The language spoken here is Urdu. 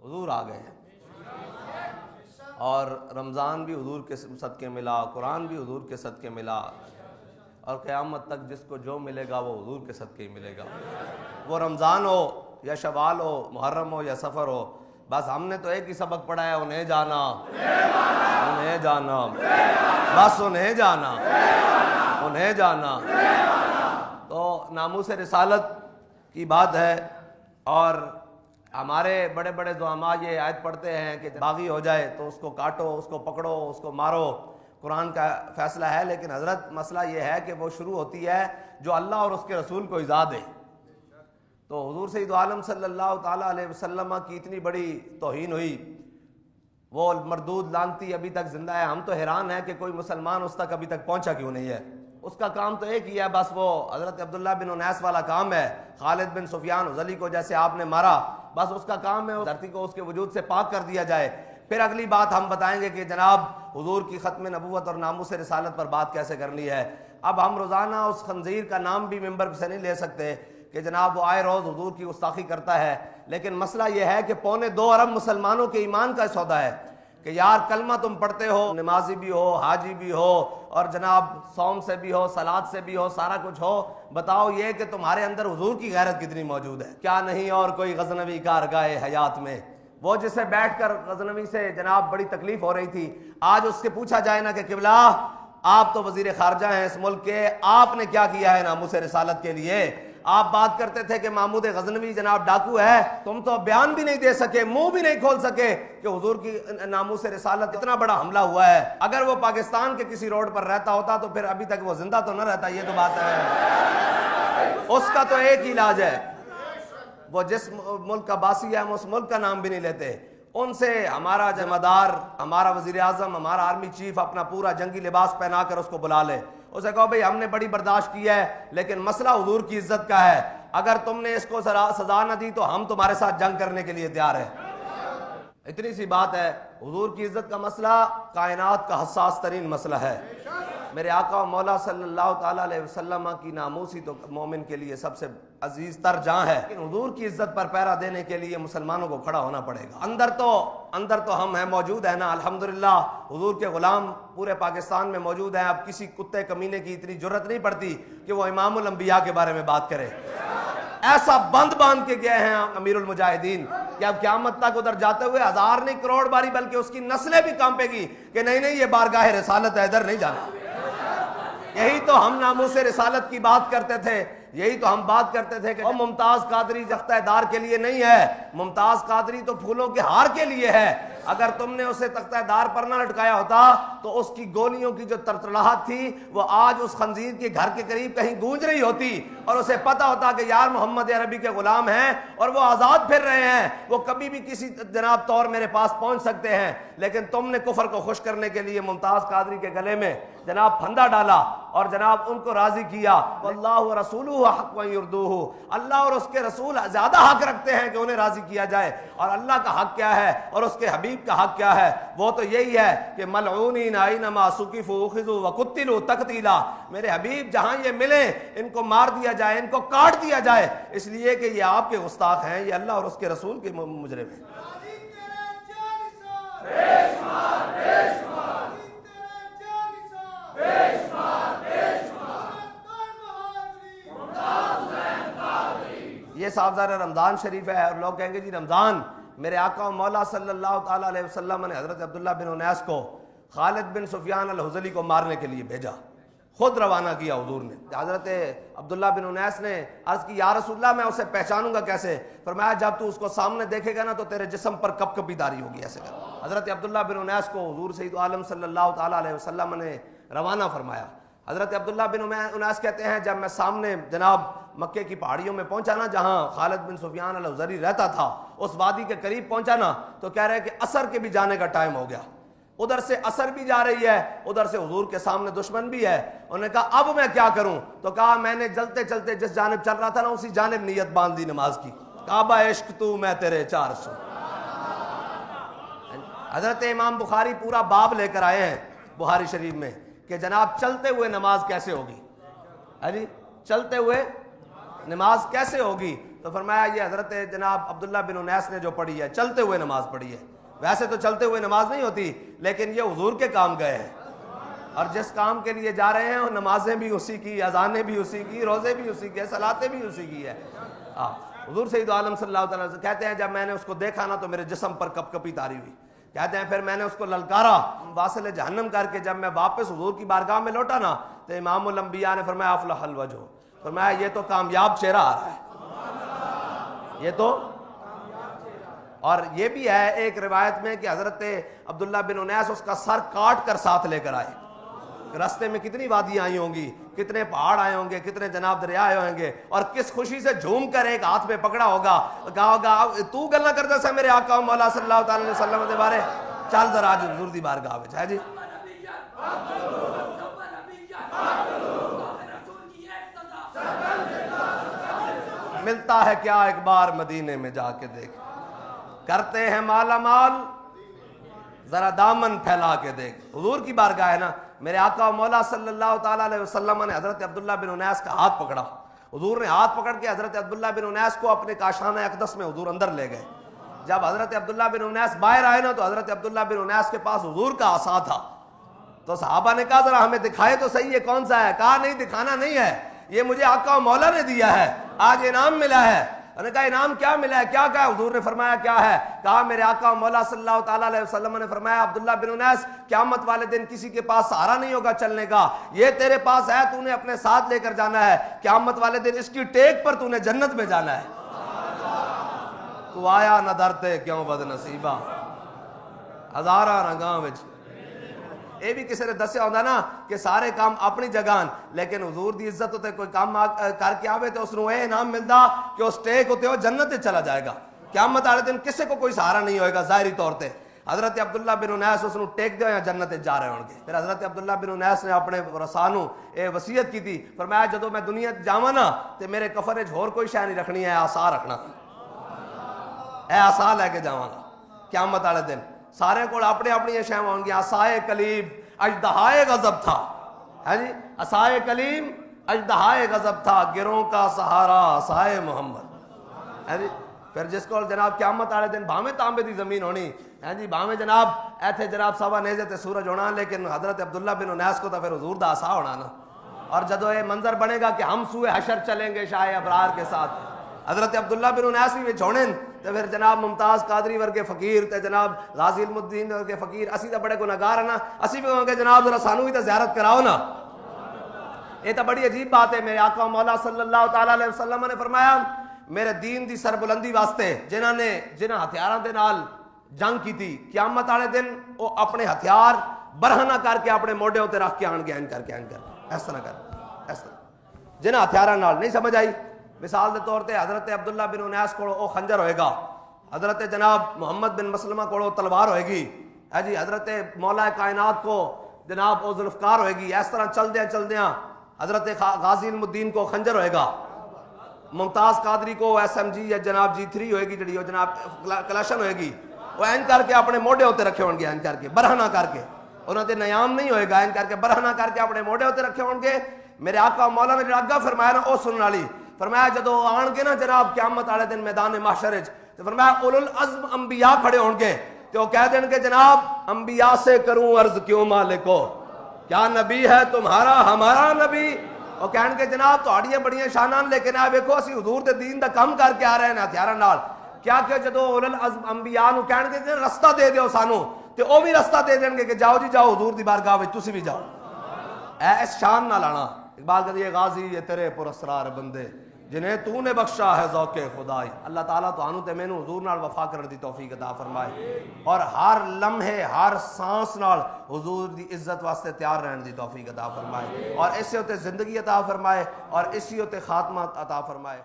حضور آ گئے ہیں، اور رمضان بھی حضور کے صدقے ملا، قرآن بھی حضور کے صدقے ملا، اور قیامت تک جس کو جو ملے گا وہ حضور کے صدقے ہی ملے گا۔ وہ رمضان ہو یا شوال ہو، محرم ہو یا سفر ہو، بس ہم نے تو ایک ہی سبق پڑھا ہے، انہیں جانا، انہیں جانا، بس انہیں جانا، انہیں جانا۔ تو ناموس رسالت کی بات ہے، اور ہمارے بڑے بڑے زعماء یہ آیت پڑھتے ہیں کہ باغی ہو جائے تو اس کو کاٹو، اس کو پکڑو، اس کو مارو، قرآن کا فیصلہ ہے، لیکن حضرت مسئلہ یہ ہے کہ وہ شروع ہوتی ہے جو اللہ اور اس کے رسول کو ایذا دے۔ تو حضور سید عالم صلی اللہ تعالیٰ علیہ وسلم کی اتنی بڑی توہین ہوئی، وہ مردود لعنتی ابھی تک زندہ ہے، ہم تو حیران ہیں کہ کوئی مسلمان اس تک ابھی تک پہنچا کیوں نہیں ہے۔ اس کا کام تو ایک ہی ہے، بس وہ حضرت عبداللہ بن انیس والا کام ہے، خالد بن سفیان حذلی کو جیسے آپ نے مارا، بس اس کا کام ہے دھرتی کو اس کے وجود سے پاک کر دیا جائے۔ پھر اگلی بات ہم بتائیں گے کہ جناب حضور کی ختم نبوت اور ناموس رسالت پر بات کیسے کرنی ہے۔ اب ہم روزانہ اس خنزیر کا نام بھی ممبر سے نہیں لے سکتے کہ جناب وہ آئے روز حضور کی گستاخی کرتا ہے، لیکن مسئلہ یہ ہے کہ 2.25 ارب مسلمانوں کے ایمان کا سودا ہے کہ یار کلمہ تم پڑھتے ہو، نمازی بھی ہو، حاجی بھی ہو، اور جناب صوم سے بھی ہو، صلات سے بھی ہو، سارا کچھ ہو، بتاؤ یہ کہ تمہارے اندر حضور کی غیرت کتنی موجود ہے؟ کیا نہیں اور کوئی غزنوی کارگاہ حیات میں، وہ جسے بیٹھ کر غزنوی سے جناب بڑی تکلیف ہو رہی تھی، آج اس سے پوچھا جائے نا کہ قبلہ آپ تو وزیر خارجہ ہیں اس ملک کے، آپ نے کیا کیا ہے ناموس رسالت کے لیے؟ آپ بات کرتے تھے کہ محمود غزنوی جناب ڈاکو ہے، تم تو بیان بھی نہیں دے سکے، منہ بھی نہیں کھول سکے کہ حضور کی ناموس رسالت اتنا بڑا حملہ ہوا ہے۔ اگر وہ پاکستان کے کسی روڈ پر رہتا ہوتا تو پھر ابھی تک وہ زندہ تو نہ رہتا، یہ تو بات ہے۔ اس کا تو ایک ہی علاج ہے، وہ جس ملک کا باسی ہے ہم اس ملک کا نام بھی نہیں لیتے، ان سے ہمارا ذمہ دار، ہمارا وزیر اعظم، ہمارا آرمی چیف اپنا پورا جنگی لباس پہنا کر اس کو بلا لے، اسے کہو بھئی ہم نے بڑی برداشت کی ہے، لیکن مسئلہ حضور کی عزت کا ہے، اگر تم نے اس کو سزا نہ دی تو ہم تمہارے ساتھ جنگ کرنے کے لیے تیار ہیں۔ اتنی سی بات ہے، حضور کی عزت کا مسئلہ کائنات کا حساس ترین مسئلہ ہے۔ میرے آقا و مولا صلی اللہ تعالیٰ علیہ وسلم کی ناموس ہی تو مومن کے لیے سب سے عزیز تر جاں ہے، لیکن حضور کی عزت پر پہرا دینے کے لیے مسلمانوں کو کھڑا ہونا پڑے گا۔ اندر تو ہم ہیں، موجود ہیں نا، الحمدللہ حضور کے غلام پورے پاکستان میں موجود ہیں۔ اب کسی کتے کمینے کی اتنی جرت نہیں پڑتی کہ وہ امام الانبیاء کے بارے میں بات کرے، ایسا بند باندھ کے گئے ہیں امیر المجاہدین کہ اب قیامت تک ادھر جاتے ہوئے 1000 نہیں کروڑ باری بلکہ اس کی نسلیں بھی کانپے گی کہ نہیں یہ بارگاہ رسالت ہے، ادھر نہیں جانا۔ یہی تو ہم ناموس رسالت کی بات کرتے تھے، یہی تو ہم بات کرتے تھے کہ ممتاز قادری تختہ دار کے لیے نہیں ہے، ممتاز قادری تو پھولوں کے ہار کے لیے ہے۔ اگر تم نے اسے تختہ دار پر نہ لٹکایا ہوتا تو اس کی گولیوں کی جو تڑتڑاہٹ تھی وہ آج اس خنزیر کے گھر کے قریب کہیں گونج رہی ہوتی، اور اسے پتا ہوتا کہ یار محمد عربی کے غلام ہیں اور وہ آزاد پھر رہے ہیں، وہ کبھی بھی کسی جناب طور میرے پاس پہنچ سکتے ہیں۔ لیکن تم نے کفر کو خوش کرنے کے لیے ممتاز قادری کے گلے میں جناب پھندا ڈالا اور جناب ان کو راضی کیا۔ واللہ ورسولہ حق و یردوہ، اللہ اور اس کے رسول زیادہ حق رکھتے ہیں کہ انہیں راضی کیا جائے، اور اللہ کا حق کیا ہے اور اس کے حبیب کا حق کیا ہے؟ وہ تو یہی ہے کہ ملعونین اینما ثقفوا اخذوا وقتلوا تقتیلا، میرے حبیب جہاں یہ ملیں ان کو مار دیا جائے، ان کو کاٹ دیا جائے، اس لیے کہ یہ آپ کے گستاخ ہیں، یہ اللہ اور اس کے رسول کے مجرم ہیں۔ یہ صاحبزادہ رمضان شریف ہے، اور لوگ کہیں گے جی رمضان، میرے آقا و مولا صلی اللہ تعالیٰ علیہ وسلم نے حضرت عبداللہ بن انیس کو خالد بن سفیان الحذلی کو مارنے کے لیے بھیجا، خود روانہ کیا حضور نے۔ حضرت عبداللہ بن انیس نے عرض کی یا رسول اللہ میں اسے پہچانوں گا کیسے؟ فرمایا جب تو اس کو سامنے دیکھے گا نا تو تیرے جسم پر کپ کپی داری ہوگی، ایسے کر۔ حضرت عبداللہ بن انیس کو حضور سید عالم صلی اللہ تعالیٰ علیہ وسلم نے روانہ فرمایا۔ حضرت عبداللہ بن انیس کہتے ہیں جب میں سامنے جناب مکے کی پہاڑیوں میں پہنچا نا جہاں خالد بن سفیان الحذلی رہتا تھا، اس وادی کے قریب پہنچا نا تو کہہ رہے کہ عصر کے بھی جانے کا ٹائم ہو گیا، ادھر سے عصر بھی جا رہی ہے، ادھر سے حضور کے سامنے دشمن بھی ہے۔ انہوں نے کہا اب میں کیا کروں؟ تو کہا میں نے چلتے چلتے جس جانب چل رہا تھا نا اسی جانب نیت باندھ دی نماز کی، کعبہ عشق تو میں تیرے 400۔ حضرت امام بخاری پورا باب لے کر آئے ہیں بخاری شریف میں کہ جناب چلتے ہوئے نماز کیسے ہوگی، چلتے ہوئے نماز کیسے ہوگی؟ تو فرمایا یہ حضرت جناب عبداللہ بن انیس نے جو پڑھی ہے چلتے ہوئے نماز پڑھی ہے. ویسے تو چلتے ہوئے نماز نہیں ہوتی لیکن یہ حضور کے کام گئے ہیں, اور جس کام کے لیے جا رہے ہیں وہ نمازیں بھی اسی کی, اذانیں بھی اسی کی, روزے بھی اسی کے, صلاتیں بھی اسی کی ہے. حضور سید عالم صلی اللہ علیہ وسلم کہتے ہیں جب میں نے اس کو دیکھا نا تو میرے جسم پر کپ کپی طاری ہوئی. کہتے ہیں پھر میں نے اس کو للکارا واصل جہنم کر کے جب میں واپس حضور کی بارگاہ میں لوٹا نا تو امام الانبیاء نے فرمایا افلح الوجہ, فرمایا یہ تو کامیاب چہرہ آ رہا ہے, یہ تو. اور یہ بھی ہے ایک روایت میں کہ حضرت عبداللہ بن انیس اس کا سر کاٹ کر ساتھ لے کر آئے. راستے میں کتنی وادیاں آئی ہوں گی, کتنے پہاڑ آئے ہوں گے, کتنے جناب دریا آئے ہوں گے, اور کس خوشی سے جھوم کر ایک ہاتھ میں پکڑا ہوگا, کہا ہوگا تو گلا کرتا سا میرے آقا مولا صلی اللہ علیہ وسلم دے بارے, چل ذرا آج حضور دی بارگاہ وچ ہے جی. ملتا ہے کیا ایک بار مدینے میں جا کے دیکھ, کرتے ہیں مالا مال ذرا دامن پھیلا کے دیکھ. حضور کی بارگاہ ہے نا, میرے آقا مولا صلی اللہ تعالیٰ علیہ وسلم نے حضرت عبداللہ بن انیس کا ہاتھ پکڑا. حضور نے ہاتھ پکڑ کے حضرت عبداللہ بن انیس کو اپنے کاشانہ اقدس میں حضور اندر لے گئے. جب حضرت عبداللہ بن انیس باہر آئے نا تو حضرت عبداللہ بن انیس کے پاس حضور کا عصا تھا. تو صحابہ نے کہا ذرا ہمیں دکھائے تو صحیح ہے کون سا ہے. کہا نہیں دکھانا نہیں ہے, یہ مجھے آقا مولا نے دیا ہے, آج انعام ملا ہے. انہوں نے کہا انعام کیا ملا ہے, کیا کہا؟ حضور نے فرمایا کیا ہے؟ کہا میرے آقا مولا صلی اللہ تعالیٰ علیہ وسلم نے فرمایا عبداللہ بن انیس قیامت والے دن کسی کے پاس سہارا نہیں ہوگا چلنے کا, یہ تیرے پاس ہے, تو نے اپنے ساتھ لے کر جانا ہے, قیامت والے دن اس کی ٹیک پر تو نے جنت میں جانا ہے. تو آیا نہ درتے کیوں بد نصیبہ ہزارہ رنگاں وچ. یہ بھی کسی نے دسیا ہوتا نا کہ سارے کام اپنی جگہ, لیکن حضور دی عزت ہوتے کوئی کام کر کے آوے تو اس نو اے انعام ملتا کہ اس ٹیک ہوتے ہو جنت چلا جائے گا. قیامت والے دن کسی کو کوئی سہارا نہیں ہوئے گا ظاہری طور پہ. حضرت عبداللہ بن انیس اس نو ٹیک دے یا جنت جا رہے ہوں گے. پھر حضرت عبداللہ بن انیس نے اپنے رسانوں وصیت کی تھی, فرمایا جدو میں دنیا جاواں نا تے میرے کفن وچ ہور کوئی شے نہیں رکھنی ہے, عصا رکھنا, اے عصا لے کے جاواں گا قیامت والے دن. سارے کو اپنے اپنی شے ہون گی. عصائے کلیم اژدہائے غضب تھا, ہے جی, عصائے کلیم اژدہائے غضب تھا, گروں کا سہارا عصائے محمد, ہے جی. پھر جس کو جناب قیامت والے دن بھاویں تانبے دی زمین ہونی ہے جی, بھاویں جناب ایتھے جناب سوا نیزے تے سورج ہونا, لیکن حضرت عبداللہ بن انیس کو تو پھر حضور دا عصا ہونا نا. اور جدو یہ منظر بنے گا کہ ہم سوئے حشر چلیں گے شاہ ابرار کے ساتھ, حضرت عبداللہ بن انیس بھی چھوڑیں تو پھر جناب ممتاز قادری ورگے فقیر تے جناب غازی علم الدین ورگے فقیر, اسی تو بڑے گناہگار ہیں نا, اسی بھی کہوں گے جناب ذرا سانو بھی تو زیارت کراؤ نا. یہ تو بڑی عجیب بات ہے. میرے آقا مولا صلی اللہ تعالیٰ علیہ وسلم نے فرمایا میرے دین دی سربلندی واسطے جنہاں ہتھیاراں دے نال جنگ کی تھی, قیامت والے دن وہ اپنے ہتھیار برہنہ کر کے اپنے موڈے تے رکھ کے آن گے, کر کے اس طرح کر, اس طرح جنہاں ہتھیاراں نال. نہیں سمجھ آئی؟ مثال کے طور پہ حضرت عبداللہ بن انیس کو خنجر ہوئے گا, حضرت جناب محمد بن مسلمہ کو تلوار ہوئے گی, ہے جی, حضرت مولا کائنات کو جناب وہ ذوالفقار ہوئے گی. اس طرح چلدیاں حضرت غازی علم الدین کو خنجر ہوئے گا, ممتاز قادری کو SMG یا جناب G3 ہوئے گی, جڑی وہ جناب کلاشن ہوئے گی, وہ این کر کے اپنے موڈے ہوتے رکھے ہوں گے, این کر کے برہنہ کر کے, انہوں نے نیام نہیں ہوئے گا, این کر کے برہنہ کر کے اپنے موڈے ہوتے رکھے ہوں گے. میرے آقا مولا نے جڑا اگا فرمایا نا وہ سنن والی, فرمایا جدو آن کے نا جناب قیامت والے دن میدان محشر وچ, تو فرمایا اولو العزم انبیاء کھڑے ہون گے, تو کہہ دیں کہ جناب انبیاء سے کروں عرض کیوں مالکو, کیا نبی ہے تمہارا ہمارا نبی؟ اور کہن کے جناب تہاڑیاں بڑیاں شانان, لیکن آپ ویکھو اسی حضور دے دین دا کم کر کے آ رہے ہیں ہتھیاراں نال. کیا کہ جدو اولو العزم انبیاء نو کہن کے رستہ دے دیو سانو, تے او بھی رستہ دے دیں گے کہ جاؤ جی جاؤ حضور دی بارگاہ وچ تسی بھی جاؤ. اس شان نال آنا. اقبال کہتے ہیں غازی یہ تیرے پراسرار بندے جنہیں تو نے بخشا ہے ذوق خدائی. اللہ تعالیٰ تو آنو تے میں نو حضور نال وفا کرن دی توفیق عطا فرمائے, اور ہر لمحے ہر سانس نال حضور دی عزت واسطے تیار رہن دی توفیق عطا فرمائے, اور اسی ہوتے زندگی عطا فرمائے, اور اسی ہوتے خاتمہ عطا فرمائے.